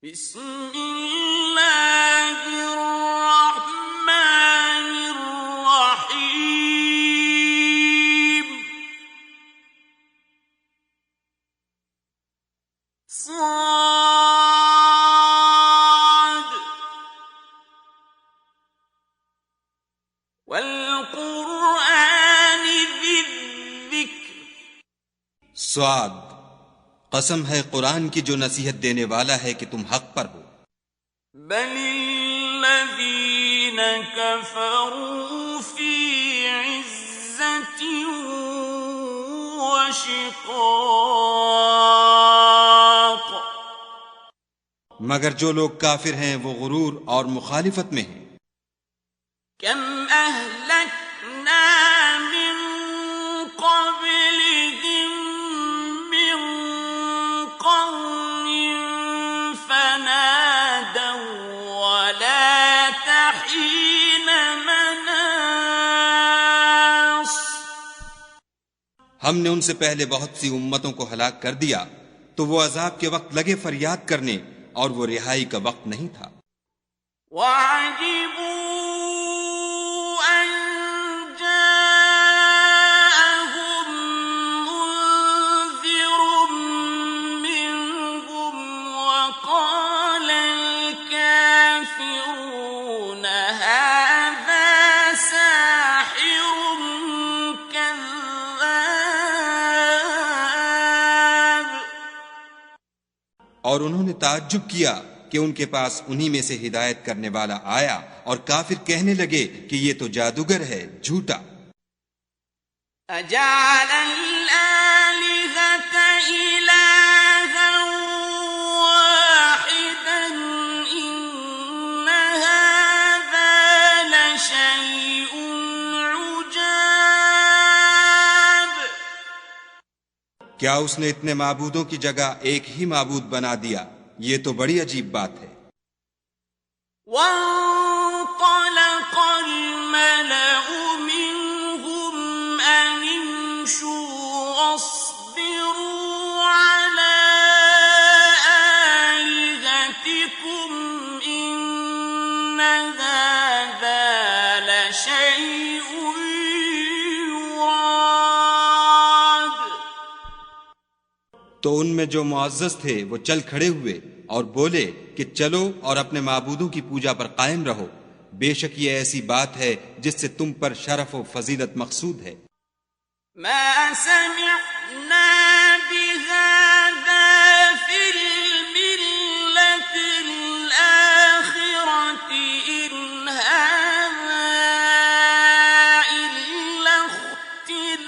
بسم اللہ الرحمن الرحیم صاد والقرآن ذی الذکر سعاد، قسم ہے قرآن کی جو نصیحت دینے والا ہے کہ تم حق پر ہو۔ بل الذین کفروا فی عزة وشقاق، مگر جو لوگ کافر ہیں وہ غرور اور مخالفت میں ہیں۔ کم اہلکنا من قبلہم من قرن فنادوا ولا تحین مناص، ہم نے ان سے پہلے بہت سی امتوں کو ہلاک کر دیا تو وہ عذاب کے وقت لگے فریاد کرنے، اور وہ رہائی کا وقت نہیں تھا۔ وعجبوا أن جاءهم منذر منهم وقال الكافرون هذا ساحر كذاب، اور انہوں نے تعجب کیا کہ ان کے پاس انہی میں سے ہدایت کرنے والا آیا، اور کافر کہنے لگے کہ یہ تو جادوگر ہے، جھوٹا۔ أجعل الآلهة إلها واحدا إن هذا لشيء عجاب، کیا اس نے اتنے معبودوں کی جگہ ایک ہی معبود بنا دیا؟ یہ تو بڑی عجیب بات ہے۔ وانطلق الملأ منهم أن امشوا واصبروا على آلهتكم إن هذا لشيء يراد، تو ان میں جو معزز تھے وہ چل کھڑے ہوئے اور بولے کہ چلو اور اپنے معبودوں کی پوجا پر قائم رہو، بے شک یہ ایسی بات ہے جس سے تم پر شرف و فضیلت مقصود ہے۔ ما سمعنا بهذا في الملة الآخرة إن هذا إلا اختلاق،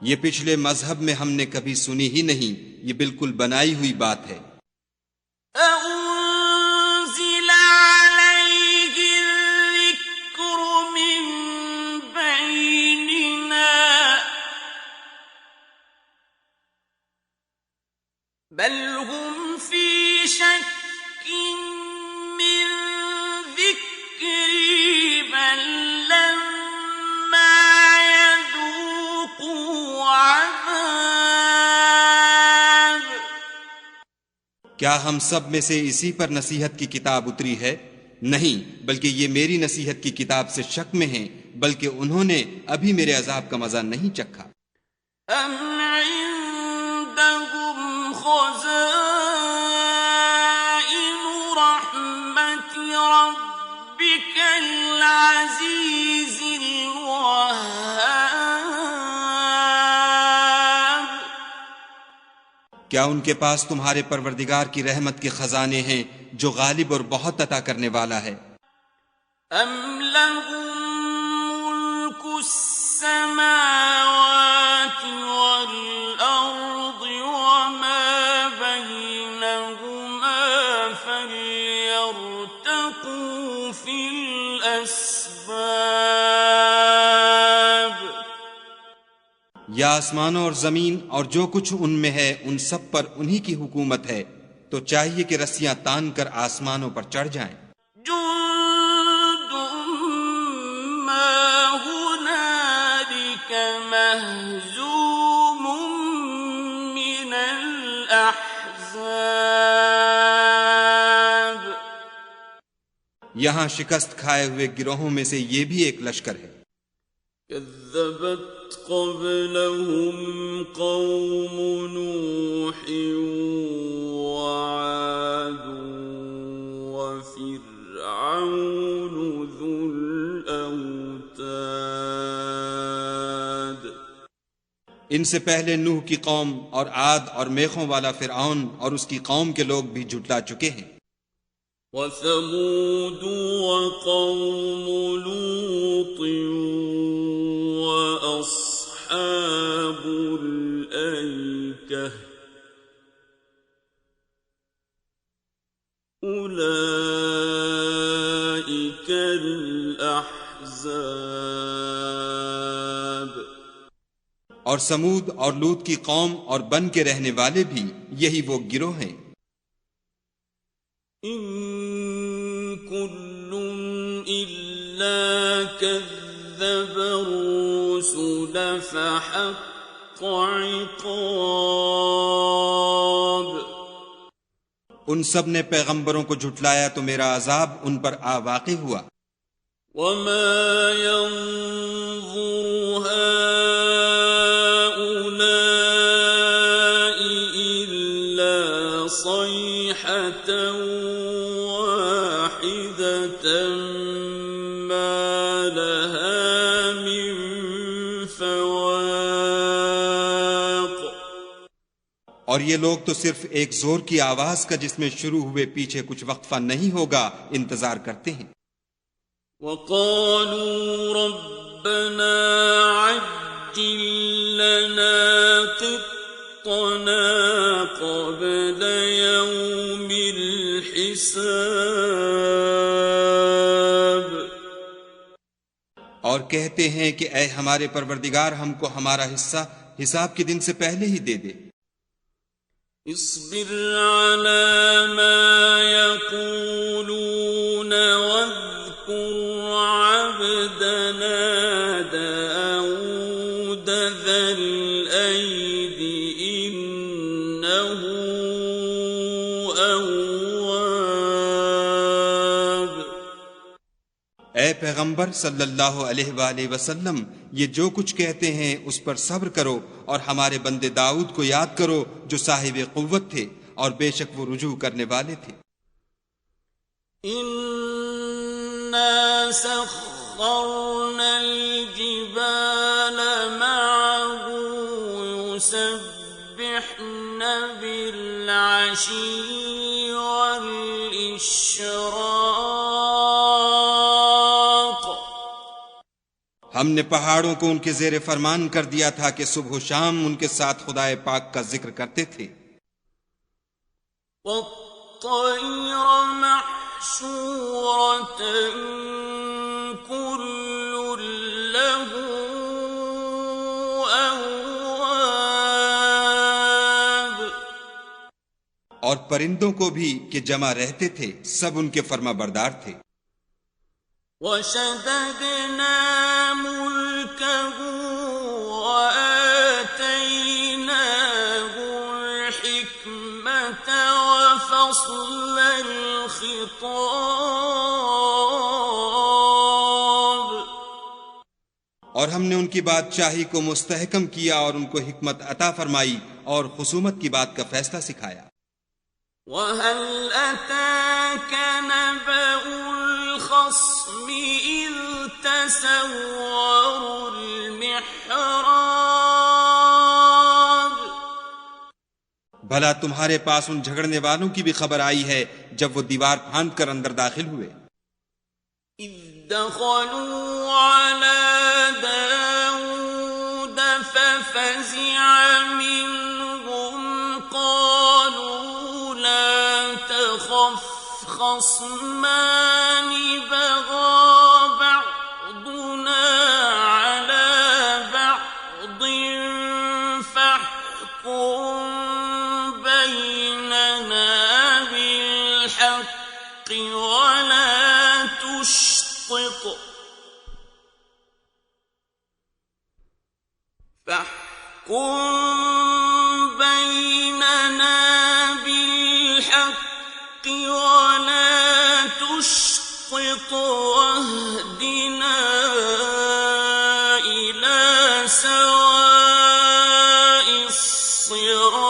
یہ پچھلے مذہب میں ہم نے کبھی سنی ہی نہیں، یہ بالکل بنائی ہوئی بات ہے۔ أأنزل عليه الذكر من بيننا بل هم في شك من ذكري بل لما يذوقوا عذاب، کیا ہم سب میں سے اسی پر نصیحت کی کتاب اتری ہے؟ نہیں، بلکہ یہ میری نصیحت کی کتاب سے شک میں ہیں، بلکہ انہوں نے ابھی میرے عذاب کا مزہ نہیں چکھا۔ أم عندهم خزائن رحمة ربك العزيز الوهاب، کیا ان کے پاس تمہارے پروردگار کی رحمت کے خزانے ہیں جو غالب اور بہت عطا کرنے والا ہے؟ أم لهم ملك السماوات والأرض وما بينهما فليرتقوا في الأسباب، یا آسمانوں اور زمین اور جو کچھ ان میں ہے ان سب پر انہی کی حکومت ہے، تو چاہیے کہ رسیاں تان کر آسمانوں پر چڑھ جائیں۔ جند ما هنالك مهزوم من یہاں شکست کھائے ہوئے گروہوں میں سے یہ بھی ایک لشکر ہے۔ كذبت قبلهم قوم نوح وعاد وفرعون ذو الأوتاد۔ ان سے پہلے نوح کی قوم اور عاد اور میخوں والا فرعون اور اس کی قوم کے لوگ بھی جھٹلا چکے ہیں۔ وثمود وقوم لوط وأصحاب الأيكة أولئك الأحزاب۔ اور سمود اور لوط کی قوم اور بن کے رہنے والے بھی یہی وہ گروہ ہیں۔ إن كل إلا كذب الرسل فحق عقاب۔ ان سب نے پیغمبروں کو جھٹلایا تو میرا عذاب ان پر آ واقع ہوا۔ وما ينظر هؤلاء إلا صيحة واحدة ما لها من فواق۔ اور یہ لوگ تو صرف ایک زور کی آواز کا جس میں شروع ہوئے پیچھے کچھ وقفہ نہیں ہوگا انتظار کرتے ہیں۔ وقالوا ربنا عجل لنا قطنا قبل يوم الحساب۔ اور کہتے ہیں کہ اے ہمارے پروردگار ہم کو ہمارا حصہ حساب کے دن سے پہلے ہی دے دے۔ اصبر على ما يقولون واذكر عبدنا داود ذا الأيد إنه أواب۔ اے پیغمبر صلی اللہ علیہ وآلہ وسلم یہ جو کچھ کہتے ہیں اس پر صبر کرو اور ہمارے بندے داؤد کو یاد کرو جو صاحب قوت تھے اور بے شک وہ رجوع کرنے والے تھے۔ إنا سخرنا الجبال معه يسبحن بالعشي والإشراق۔ ہم نے پہاڑوں کو ان کے زیر فرمان کر دیا تھا کہ صبح و شام ان کے ساتھ خدائے پاک کا ذکر کرتے تھے۔ والطير محشورة كل له أواب۔ اور پرندوں کو بھی کہ جمع رہتے تھے سب ان کے فرما بردار تھے۔ وشددنا ملكه وآتيناه الحكمة وفصل الخطاب۔ اور ہم نے ان کی بادشاہی کو مستحکم کیا اور ان کو حکمت عطا فرمائی اور خصومت کی بات کا فیصلہ سکھایا۔ وَهَلْ أَتَاكَ نَبَأُ الْخَصْمِ إِذْ تَسَوَّرُوا الْمِحْرَابَ۔ بھلا تمہارے پاس ان جھگڑنے والوں کی بھی خبر آئی ہے جب وہ دیوار پھاند کر اندر داخل ہوئے۔ إِذْ دَخَلُوا عَلَى دَاوُودَ فَفَزِعَ مِنْهُمْ قَالُوا لَا تَخَفْ خَصْمَانِ بَغَىٰ بَعْضُنَا عَلَى بَعْضٍ فَاحْكُم بَيْنَنَا بِالْحَقِّ وَلَا تُشْطِطْ تشطط واهدنا إلى سواء الصراط.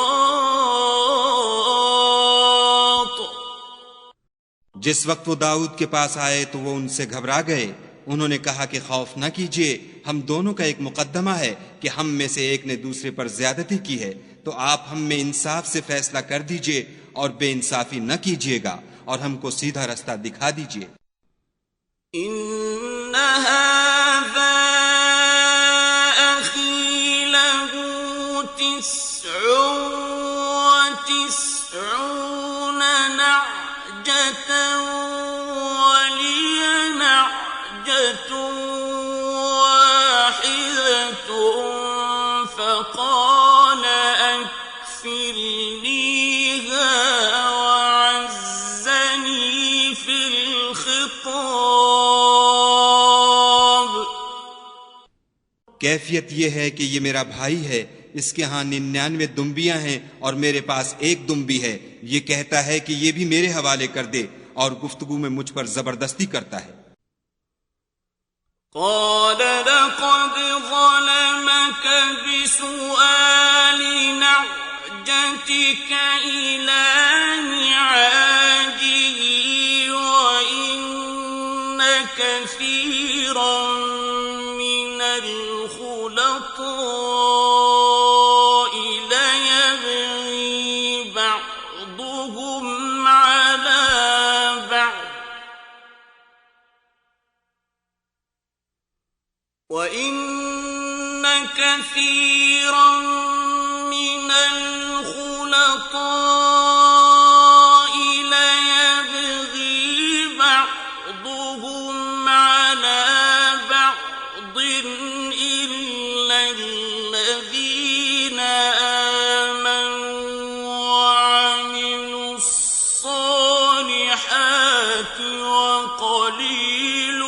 جس وقت وہ داؤد کے پاس آئے تو وہ ان سے گھبرا گئے. انہوں نے کہا کہ خوف نہ کیجیے، ہم دونوں کا ایک مقدمہ ہے کہ ہم میں سے ایک نے دوسرے پر زیادتی کی ہے، تو آپ ہم میں انصاف سے فیصلہ کر دیجیے اور بے انصافی نہ کیجیے گا اور ہم کو سیدھا رستہ دکھا دیجیے. إن هذا أخي له 99 نعجة ولي نعجة واحدة فقال أكفلنيها وعزني في الخطاب. کیفیت یہ ہے کہ یہ میرا بھائی ہے، اس کے ہاں 99 دمبیاں ہیں اور میرے پاس ایک دمبی ہے. یہ کہتا ہے کہ یہ بھی میرے حوالے کر دے اور گفتگو میں مجھ پر زبردستی کرتا ہے. قال لقد ظلمك بسؤال نعجتك إلى نعاجه وإن كثيرا من الخلطاء ليبغي بعضهم على بعض وَإِنَّ كَثِيرًا مِنَ الْخُلَطَاءِ لَيَبْغِي بَعْضُهُمْ عَلَى بَعْضٍ إِلَّا الَّذِينَ آمَنُوا وَعَمِلُوا الصَّالِحَاتِ وَقَلِيلٌ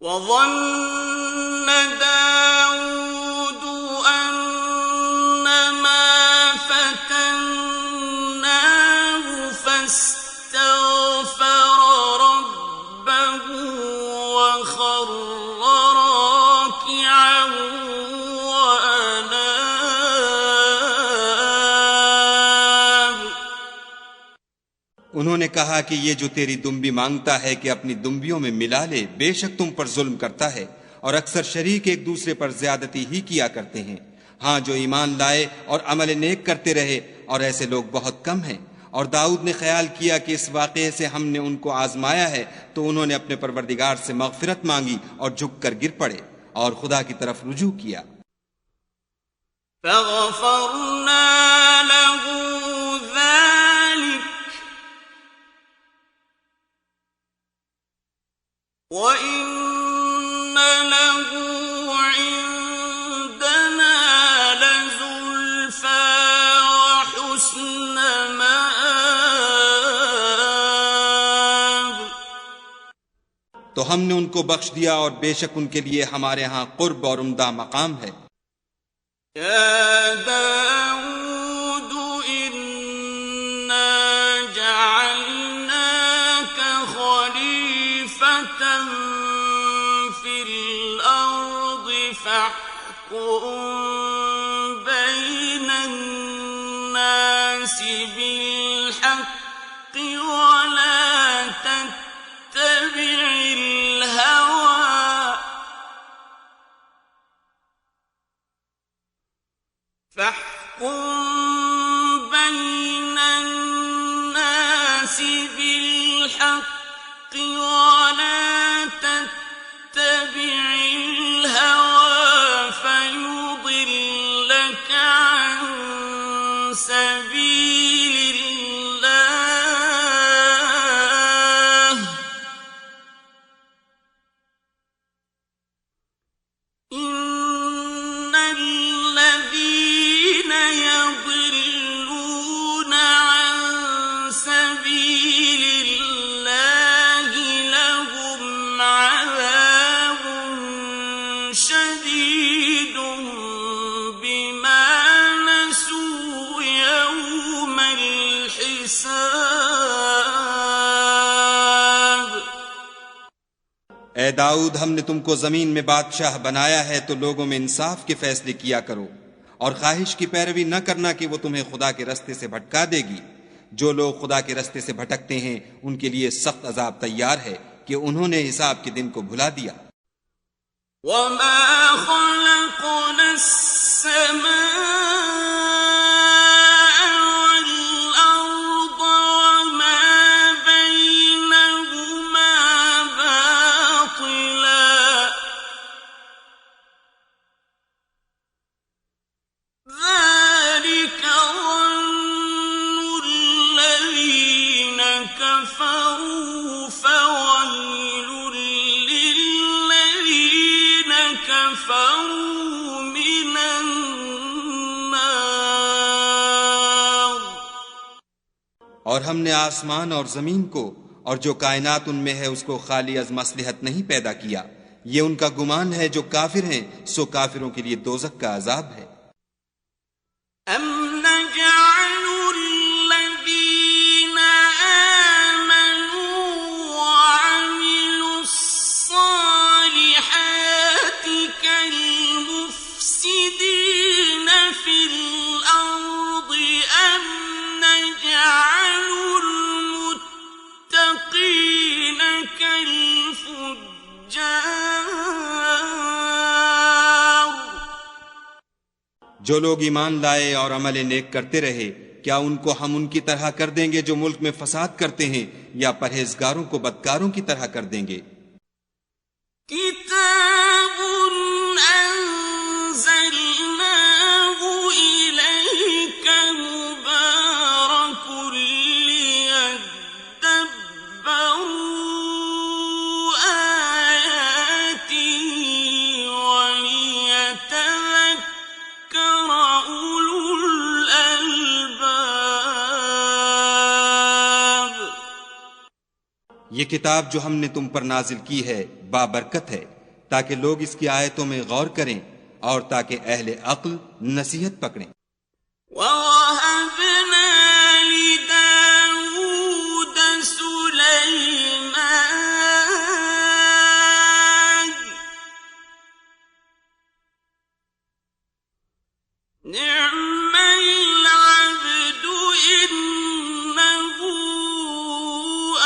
وَظَنَّ دَاوُودُ أَنَّمَا فَتَنَّاهُ فَاسْتَغْفَرَ رَبَّهُ وَخَرَّ راكعا وَأَنَابَ. انہوں نے کہا کہ یہ جو تیری دمبی مانگتا ہے کہ اپنی دمبیوں میں ملا لے، بے شک تم پر ظلم کرتا ہے اور اکثر شریک ایک دوسرے پر زیادتی ہی کیا کرتے ہیں. ہاں جو ایمان لائے اور عمل نیک کرتے رہے، اور ایسے لوگ بہت کم ہیں. اور داؤد نے خیال کیا کہ اس واقعے سے ہم نے ان کو آزمایا ہے، تو انہوں نے اپنے پروردگار سے مغفرت مانگی اور جھک کر گر پڑے اور خدا کی طرف رجوع کیا. فَغَفَرْنَا لَهُ ذَلِكَ وَإِنَّ لَهُ عِندَنَا لَزُلْفَىٰ وَحُسْنَ مَآبٍ. تو ہم نے ان کو بخش دیا اور بے شک ان کے لیے ہمارے ہاں قرب اور عمدہ مقام ہے. يا داود إنا جعلناك خليفة في الأرض فاحكم بين الناس بالحق ولا تتبع الهوى فاحكم بين الناس بالحق ولا تتبع الهوى فيضلك عن سبيل الله إن الذين يضلون عن سبيل الله لهم عذاب شديد بما نسوا داؤد، ہم نے تم کو زمین میں بادشاہ بنایا ہے تو لوگوں میں انصاف کے فیصلے کیا کرو، اور خواہش کی پیروی نہ کرنا کہ وہ تمہیں خدا کے رستے سے بھٹکا دے گی۔ جو لوگ خدا کے رستے سے بھٹکتے ہیں ان کے لیے سخت عذاب تیار ہے کہ انہوں نے حساب کے دن کو بھلا دیا۔ وما خلقنا السماء والأرض وما بينهما باطلا ذلك ظن الذين كفروا فويل للذين كفروا من النار۔ اور ہم نے آسمان اور زمین کو اور جو کائنات ان میں ہے اس کو خالی از مصلحت نہیں پیدا کیا، یہ ان کا گمان ہے جو کافر ہیں، سو کافروں کے لیے دوزخ کا عذاب ہے۔ أَمْ نَجْعَلُ الَّذِينَ آمَنُوا وَعَمِلُوا الصَّالِحَاتِ كَالْمُفْسِدِينَ فِي الْأَرْضِ أَمْ نَجْعَلُ الْمُتَّقِينَ كَالْفُجَّارِ۔ جو لوگ ایمان لائے اور عمل نیک کرتے رہے، کیا ان کو ہم ان کی طرح کر دیں گے جو ملک میں فساد کرتے ہیں، یا پرہیزگاروں کو بدکاروں کی طرح کر دیں گے؟ كتاب أنزلناه إليك مبارك ليدبروا آياته وليتذكر أولو الألباب۔ یہ کتاب جو ہم نے تم پر نازل کی ہے بابرکت ہے، تاکہ لوگ اس کی آیتوں میں غور کریں اور تاکہ اہل عقل نصیحت پکڑیں۔ وَوَهَبْنَا لِدَاوُودَ سُلَيْمَانَ نِعْمَ الْعَبْدُ إِنَّهُ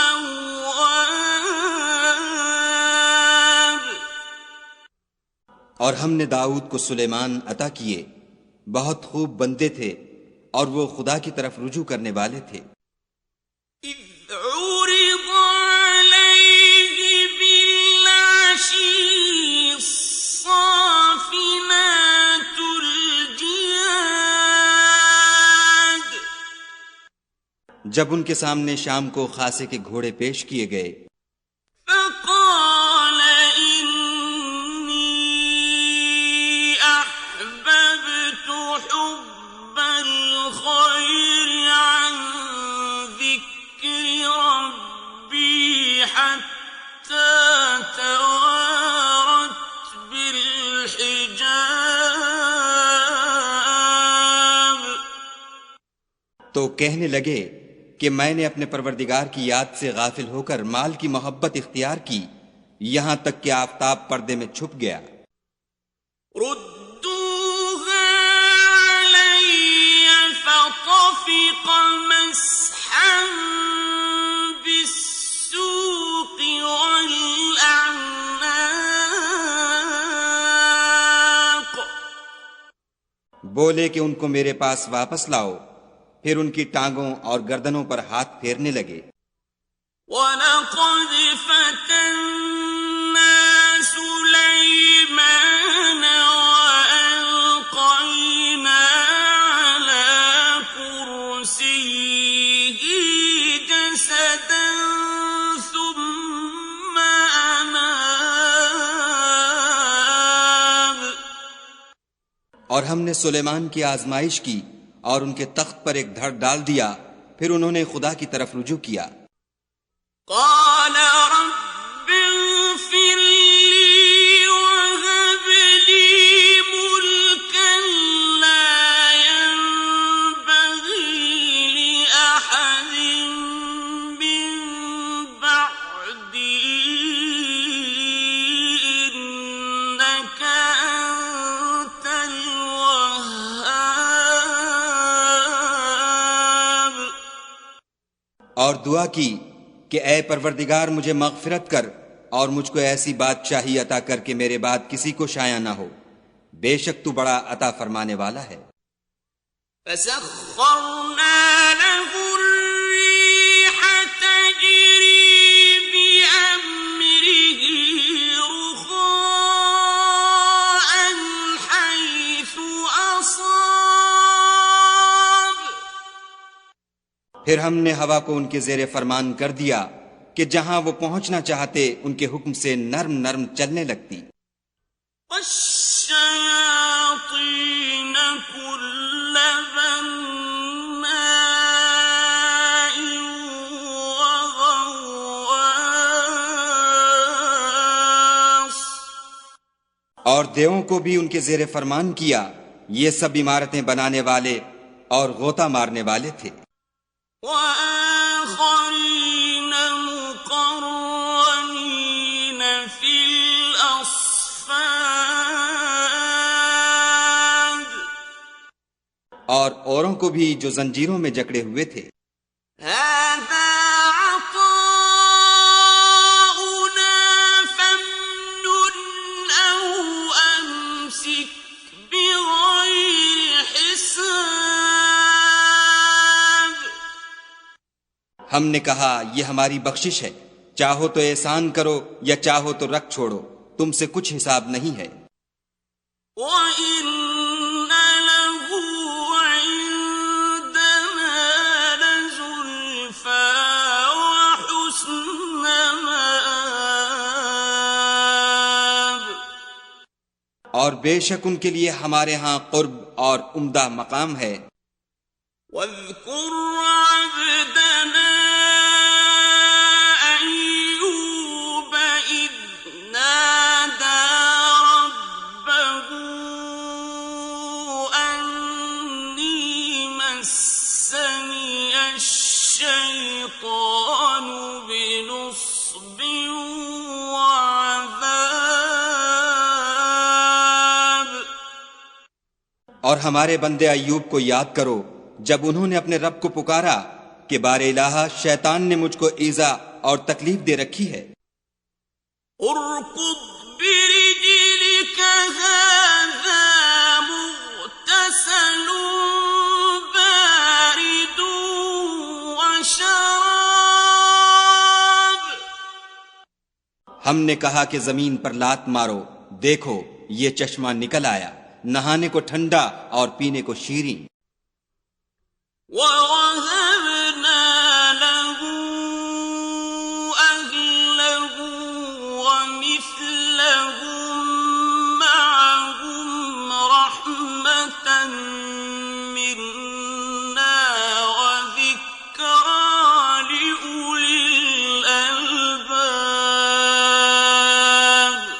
أَوَّابٌ۔ اور ہم نے داؤد کو سلیمان عطا کیے، بہت خوب بندے تھے اور وہ خدا کی طرف رجوع کرنے والے تھے۔ إِذْ عُرِضَ عَلَيْهِ بِالْعَشِيِّ الصَّافِنَاتُ الْجِيَادُ۔ جب ان کے سامنے شام کو خاصے کے گھوڑے پیش کیے گئے، فقال إني أحببت حب الخير عن ذكر ربي حتى توارت بالحجاب۔ تو کہنے لگے کہ میں نے اپنے پروردگار کی یاد سے غافل ہو کر مال کی محبت اختیار کی، یہاں تک کہ آفتاب پردے میں چھپ گیا۔ ردوها علي فطفق مسحا بالسوق والأعناق۔ بولے کہ ان کو میرے پاس واپس لاؤ، پھر ان کی ٹانگوں اور گردنوں پر ہاتھ پھیرنے لگے۔ وَلَقَدْ فَتَنَّا سُلَيْمَانَ وَأَلْقَيْنَا عَلَى كُرْسِيِّهِ جَسَدًا ثُمَّ أَنَابَ۔ اور ہم نے سلیمان کی آزمائش کی اور ان کے تخت پر ایک دھڑ ڈال دیا، پھر انہوں نے خدا کی طرف رجوع کیا۔ قال رب اغفر لي وهب لي ملكا لا ينبغي لأحد من بعدي اور دعا کی کہ اے پروردگار مجھے مغفرت کر اور مجھ کو ایسی بادشاہی عطا کر کہ میرے بعد کسی کو شایع نہ ہو، بے شک تو بڑا عطا فرمانے والا ہے۔ فسخرنا له الريح تجري بأمره رخاء حيث أصاب۔ پھر ہم نے ہوا کو ان کے زیر فرمان کر دیا کہ جہاں وہ پہنچنا چاہتے ان کے حکم سے نرم نرم چلنے لگتی۔ والشياطين كل بناء وغواص۔ اور دیووں کو بھی ان کے زیر فرمان کیا، یہ سب عمارتیں بنانے والے اور غوطہ مارنے والے تھے۔ وآخرين مقرنين في الأصفاد۔ اور اوروں کو بھی جو زنجیروں میں جکڑے ہوئے تھے۔ هذا عطاؤنا فامنن أو أمسك بغير حساب۔ ہم نے کہا یہ ہماری بخشش ہے، چاہو تو احسان کرو یا چاہو تو رکھ چھوڑو، تم سے کچھ حساب نہیں ہے۔ وَإِنَّ لَهُ عِندَنَا لَزُلْفَىٰ وَحُسْنَ مَآبٍ۔ اور بے شک ان کے لیے ہمارے ہاں قرب اور عمدہ مقام ہے۔ وَاذْكُرْ عَبْدَنَا أَيُّوبَ إِذْ نَادَىٰ رَبَّهُ أَنِّي مَسَّنِيَ الشَّيْطَانُ بِنُصْبٍ وَعَذَابٍ۔ اور ہمارے بندے ایوب کو یاد کرو جب انہوں نے اپنے رب کو پکارا کہ بار الہ شیطان نے مجھ کو ایذا اور تکلیف دے رکھی ہے۔ اركض برجلك هذا مغتسل بارد وشراب۔ ہم نے کہا کہ زمین پر لات مارو، دیکھو یہ چشمہ نکل آیا، نہانے کو ٹھنڈا اور پینے کو شیریں۔ وَوَهَبْنَا لَهُ أَهْلَهُ وَمِثْلَهُم مَّعَهُمْ رَحْمَةً مِّنَّا وَذِكْرَىٰ لِأُولِي الْأَلْبَابِ۔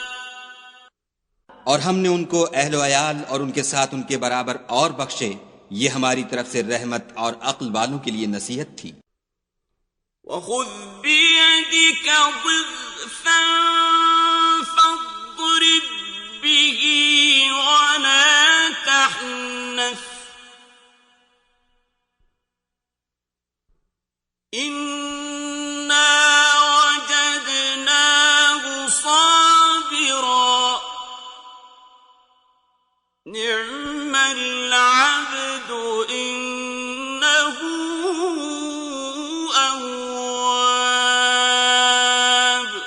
اور ہم نے ان کو اہل و عیال اور ان کے ساتھ ان کے برابر اور بخشے، یہ ہماری طرف سے رحمت اور عقل والوں کے لیے نصیحت تھی۔ وَخُذْ بِيَدِكَ ضِغْثًا فَاضْرِب بِّهِ وَلَا تَحْنَثْ إِنَّا وَجَدْنَاهُ صَابِرًا نِعْمَ الْعَبْدُ إِنَّهُ أَوَّابٌ۔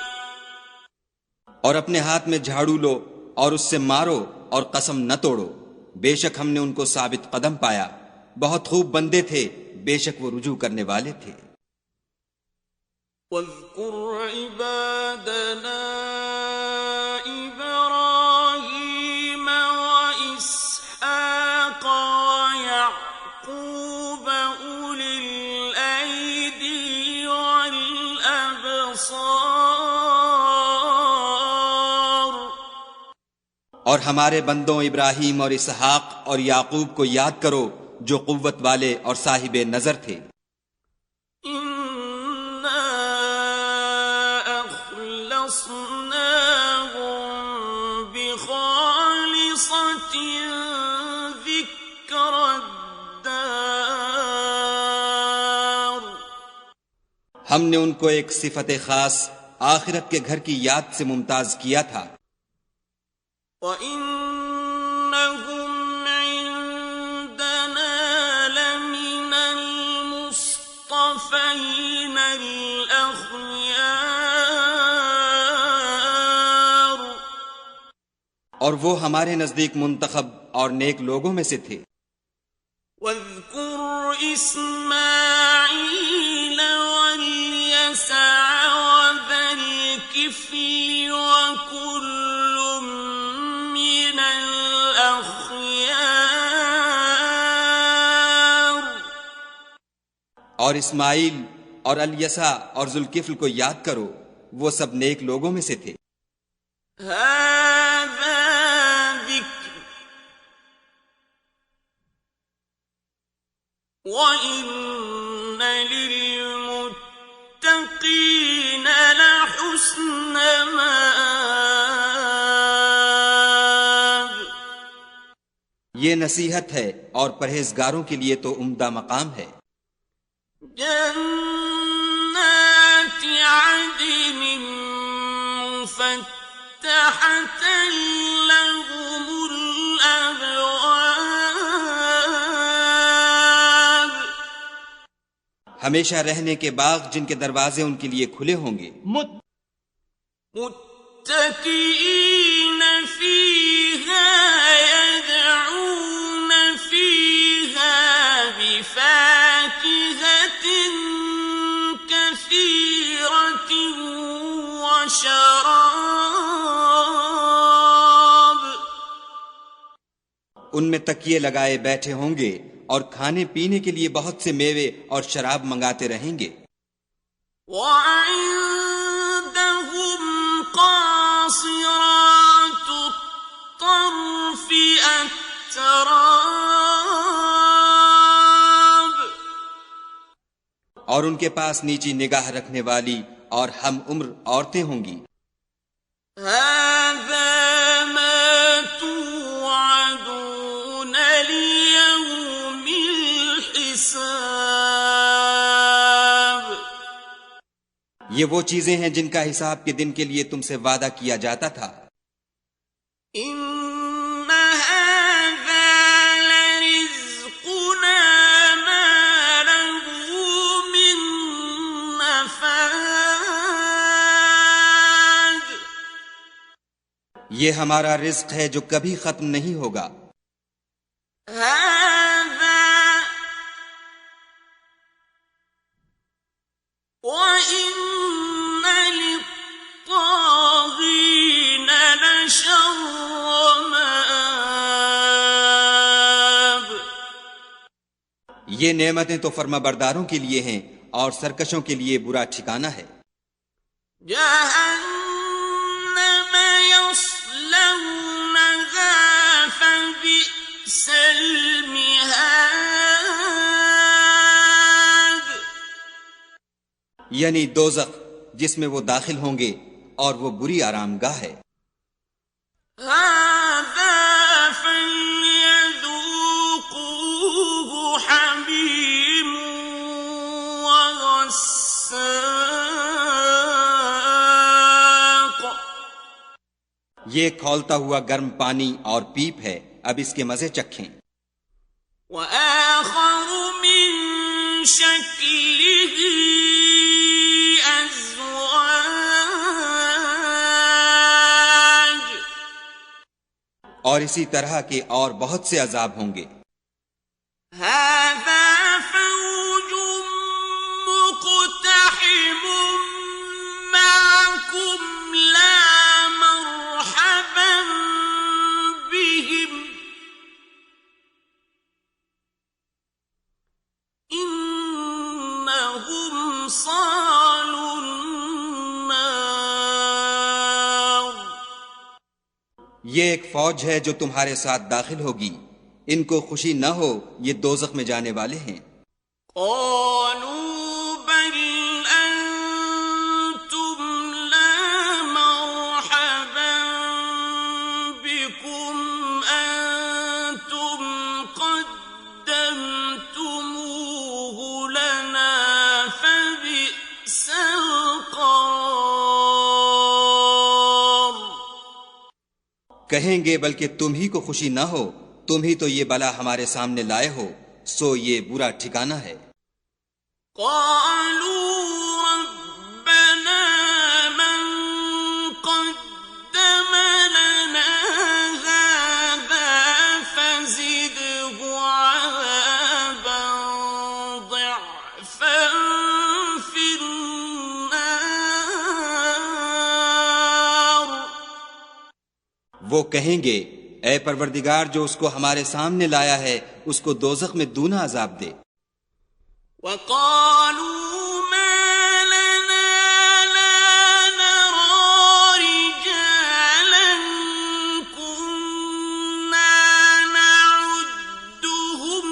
اور اپنے ہاتھ میں جھاڑو لو اور اس سے مارو اور قسم نہ توڑو، بے شک ہم نے ان کو ثابت قدم پایا، بہت خوب بندے تھے، بے شک وہ رجوع کرنے والے تھے۔ وَاذْكُرْ عِبَادَنَا إِبْرَاهِيمَ وَإِسْحَاقَ وَيَعْقُوبَ أُولِي الْأَيْدِي وَالْأَبْصَارِ۔ اور ہمارے بندوں ابراہیم اور اسحاق اور یعقوب کو یاد کرو جو قوت والے اور صاحب نظر تھے۔ إِنَّا أَخْلَصْنَاهُم بِخَالِصَةٍ ذِكْرَى الدَّارِ۔ ہم نے ان کو ایک صفت خاص آخرت کے گھر کی یاد سے ممتاز کیا تھا. وَإِنَّهُمْ عِندَنَا لَمِنَ الْمُصْطَفَيْنَ الْأَخْيَارِ. اور وہ ہمارے نزدیک منتخب اور نیک لوگوں میں سے تھے. وَاذْكُرْ إِسْمَاعِيلَ وَالْيَسَعَ وَذَا الْكِفْلِ وَكُلٌّ مِّنَ الْأَخْيَارِ. اور اسماعیل اور الیسع اور ذوالکفل کو یاد کرو، وہ سب نیک لوگوں میں سے تھے. هَذَا ذِكْرٌ وَإِنَّ لِلْمُتَّقِينَ لَحُسْنَ مَآبٍ. یہ نصیحت ہے اور پرہیزگاروں کے لیے تو عمدہ مقام ہے. جنات عدن مفتحة لهم الأبواب. ہمیشہ رہنے کے باغ جن کے دروازے ان کے لیے کھلے ہوں گے. متكئين فيها يدعون فيها بفاكهة كثيرة وشراب. ان میں تکیے لگائے بیٹھے ہوں گے اور کھانے پینے کے لیے بہت سے میوے اور شراب منگاتے رہیں گے. وعندهم قاصرات الطرف أتراب. اور ان کے پاس نیچی نگاہ رکھنے والی اور ہم عمر عورتیں ہوں گی. هذا ما توعدون ليوم الحساب. یہ وہ چیزیں ہیں جن کا حساب کے دن کے لیے تم سے وعدہ کیا جاتا تھا. إن هذا لرزقنا ما له من نفاد. یہ ہمارا رزق ہے جو کبھی ختم نہیں ہوگا. هذا وإن للطاغين لشر مآب. یہ نعمتیں تو فرما برداروں کے لیے ہیں اور سرکشوں کے لیے برا ٹھکانہ ہے. جہنم يصلونها فبئس المہاد. یعنی دوزخ جس میں وہ داخل ہوں گے اور وہ بری آرام گاہ ہے. هذا فليذوقوه حميم وغساق. یہ کھولتا ہوا گرم پانی اور پیپ ہے، اب اس کے مزے چکھیں. وآخر من شكله أزواج. اور اسی طرح کے اور بہت سے عذاب ہوں گے. هذا فوج مقتحم معكم لا مرحبا بهم إنهم صالوا النار. یہ ایک فوج ہے جو تمہارے ساتھ داخل ہوگی، ان کو خوشی نہ ہو، یہ دوزخ میں جانے والے ہیں. قالوا بل أنتم لا مرحبا بكم أنتم قدمتموه لنا فبئس کہیں گے بلکہ تم ہی کو خوشی نہ ہو، تم ہی تو یہ بلا ہمارے سامنے لائے ہو، سو یہ برا ٹھکانہ ہے۔ قالوا ربنا من قدم لنا هذا فزده عذابا ضعفا في النار۔ وہ کہیں گے اے پروردگار جو اس کو ہمارے سامنے لایا ہے اس کو دوزخ میں دونا عذاب دے۔ وقالوا ما لنا لا نرى رجالا كنا نعدهم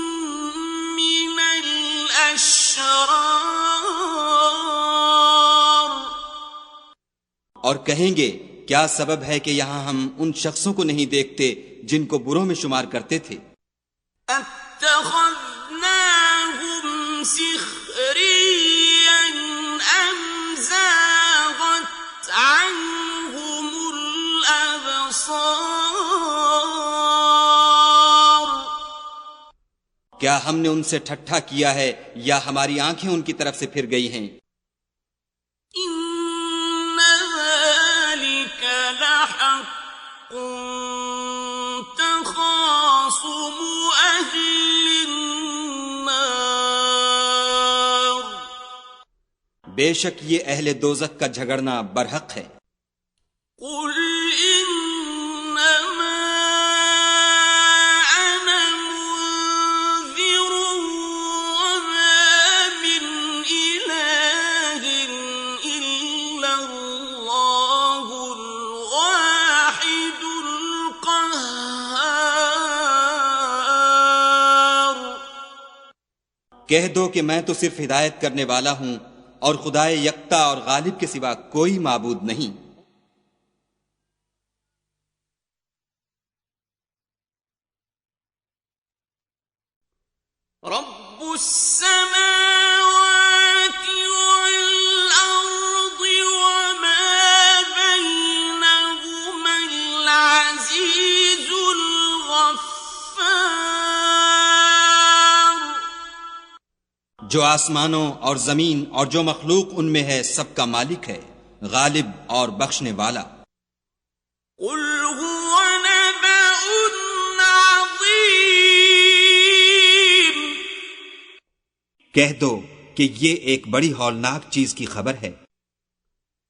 من الأشرار۔ اور کہیں گے کیا سبب ہے کہ یہاں ہم ان شخصوں کو نہیں دیکھتے جن کو بروں میں شمار کرتے تھے۔ اتخذناهم سخريا أم زاغت عنهم الأبصار۔ کیا ہم نے ان سے ٹھٹھا کیا ہے یا ہماری آنکھیں ان کی طرف سے پھر گئی ہیں؟ إن ذلك لحق تخاصم أهل النار۔ بے شک یہ اہل دوزخ کا جھگڑنا برحق ہے۔ قل إنما أنا منذر وما من إله إلا الله الواحد القهار۔ کہہ دو کہ میں تو صرف ہدایت کرنے والا ہوں اور خدائے یکتا اور غالب کے سوا کوئی معبود نہیں۔ رب السماوات والأرض وما بينهما العزيز الغفار۔ جو آسمانوں اور زمین اور جو مخلوق ان میں ہے سب کا مالک ہے، غالب اور بخشنے والا۔ قل هو نبأ عظيم۔ کہہ دو کہ یہ ایک بڑی ہولناک چیز کی خبر ہے۔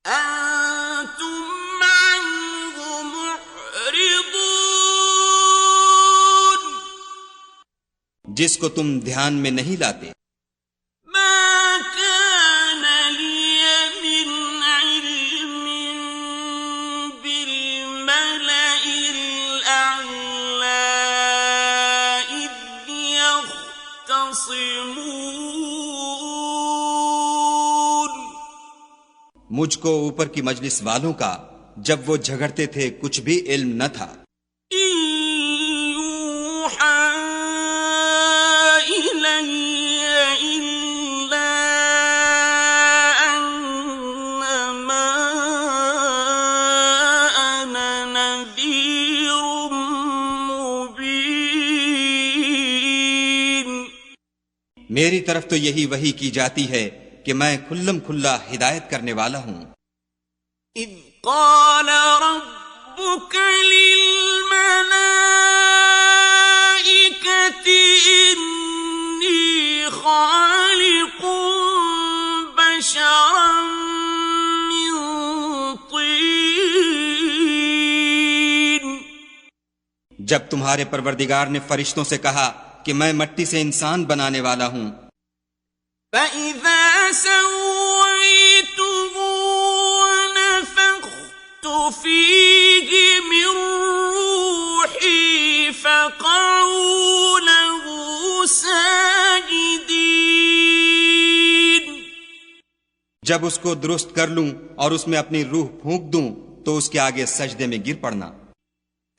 أنتم عنه معرضون۔ جس کو تم دھیان میں نہیں لاتے۔ ما كان لي من علم بالملأ الأعلى إذ يختصمون۔ مجھ کو اوپر کی مجلس والوں کا جب وہ جھگڑتے تھے کچھ بھی علم نہ تھا۔ إن يوحى إلي إلا أنما أنا نذير مبين۔ میری طرف تو یہی وحی کی جاتی ہے کہ میں کھلم کھلا ہدایت کرنے والا ہوں۔ إذ قال ربك للملائكة إني خالق بشرا من طين۔ جب تمہارے پروردگار نے فرشتوں سے کہا کہ میں مٹی سے انسان بنانے والا ہوں، فَإِذَا سَوَّيْتُهُ وَنَفَخْتُ فِيهِ مِن رُّوحِي فَقَعُوا لَهُ سَاجِدِينَ۔ جب اس کو درست کر لوں اور اس میں اپنی روح پھونک دوں تو اس کے آگے سجدے میں گر پڑنا۔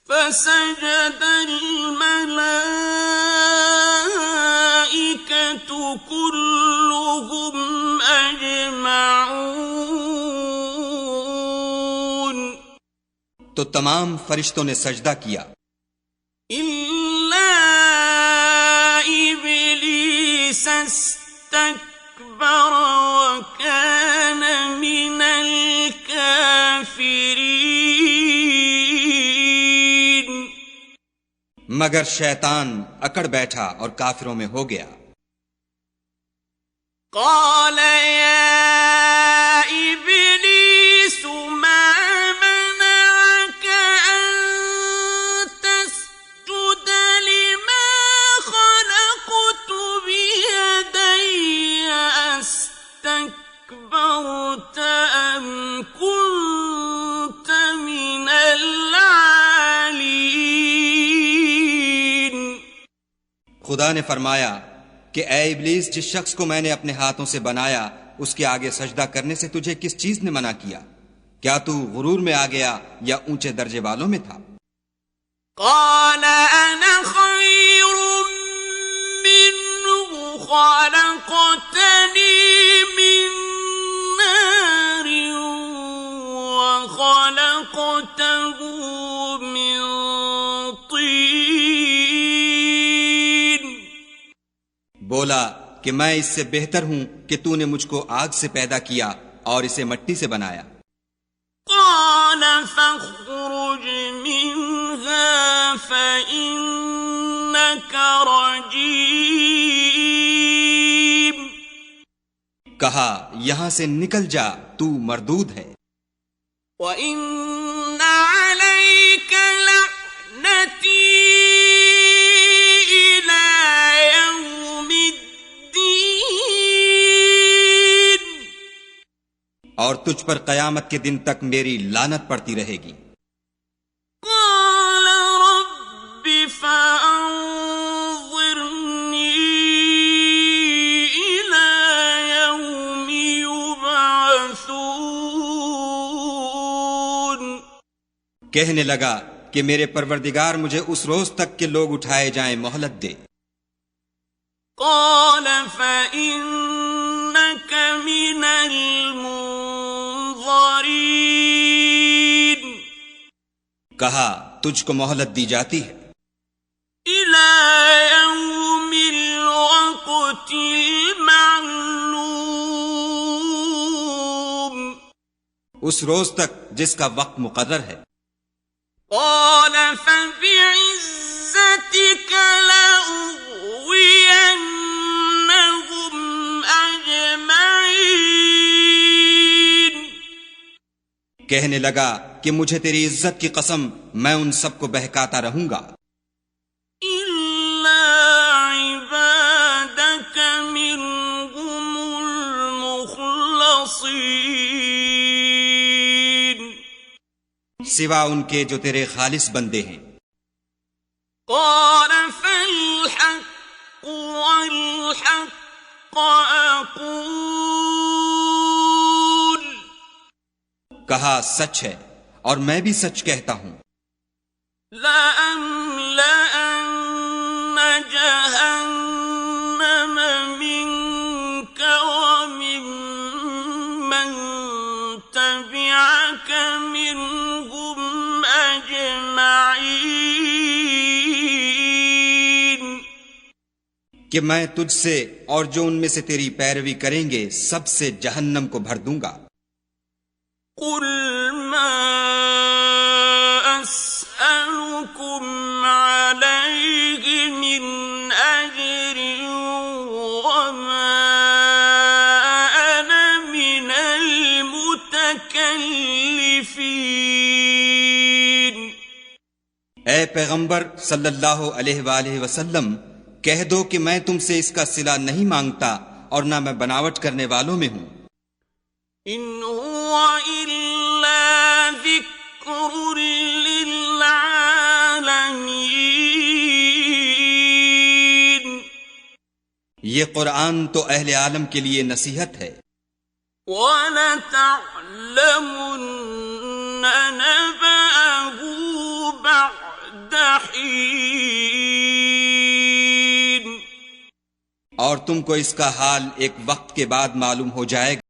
فسجد الملائكة كلهم أجمعون۔ تو تمام فرشتوں نے سجدہ کیا إلا إبليس استكبر وكان من الكافرين مگر شیطان اکڑ بیٹھا اور کافروں میں ہو گیا قال يا إبليس ما منعك أن تسجد لما خلقت بيدي أستكبرت أم كنت من العالين خدا نے فرمایا کہ اے ابلیس، جس شخص کو میں نے اپنے ہاتھوں سے بنایا اس کے آگے سجدہ کرنے سے تجھے کس چیز نے منع کیا؟ کیا تو غرور میں آ گیا یا اونچے درجے والوں میں تھا؟ قال أنا خير منه خلقتني من نار وخلقته من طين بولا کہ میں اس سے بہتر ہوں کہ تو نے مجھ کو آگ سے پیدا کیا اور اسے مٹی سے بنایا قال فاخرج منها فإنك رجيم کہا یہاں سے نکل جا، تو مردود ہے وَإِنَّ عَلَيْكَ لَعْنَتِي إِلَى يَوْمِ الدِّينِ اور تجھ پر قیامت کے دن تک میری لعنت پڑتی رہے گی قَالَ رَبِّ فَأَنظِرْنِي إِلَى يَوْمِ يُبْعَثُونَ کہنے لگا کہ میرے پروردگار مجھے اس روز تک کہ لوگ اٹھائے جائیں مہلت دے قال فإنك من المنظرين کہا تجھ کو مہلت دی جاتی ہے إلى يوم الوقت المعلوم اس روز تک جس کا وقت مقرر ہے قال فبعزتك لأغوينهم أجمعين کہنے لگا کہ مجھے تیری عزت کی قسم میں ان سب کو بہکاتا رہوں گا إلا عبادك منهم المخلصين سوا ان کے جو تیرے خالص بندے ہیں قال فالحق والحق أقول کہا سچ ہے اور میں بھی سچ کہتا ہوں لأملأن جهنم منك وممن تبعك منهم أجمعين کہ میں تجھ سے اور جو ان میں سے تیری پیروی کریں گے سب سے جہنم کو بھر دوں گا قل ما أسألكم عليه من أجر وما أنا من المتكلفين اے پیغمبر صلی اللہ علیہ وآلہ وسلم کہہ دو کہ میں تم سے اس کا صلہ نہیں مانگتا اور نہ میں بناوٹ کرنے والوں میں ہوں إن هو إلا ذكر للعالمين یہ قرآن تو اہل عالم کے لیے نصیحت ہے وَلَتَعْلَمُنَّ نَبَأَهُ بَعْدَ حِينٍ اور تم کو اس کا حال ایک وقت کے بعد معلوم ہو جائے گا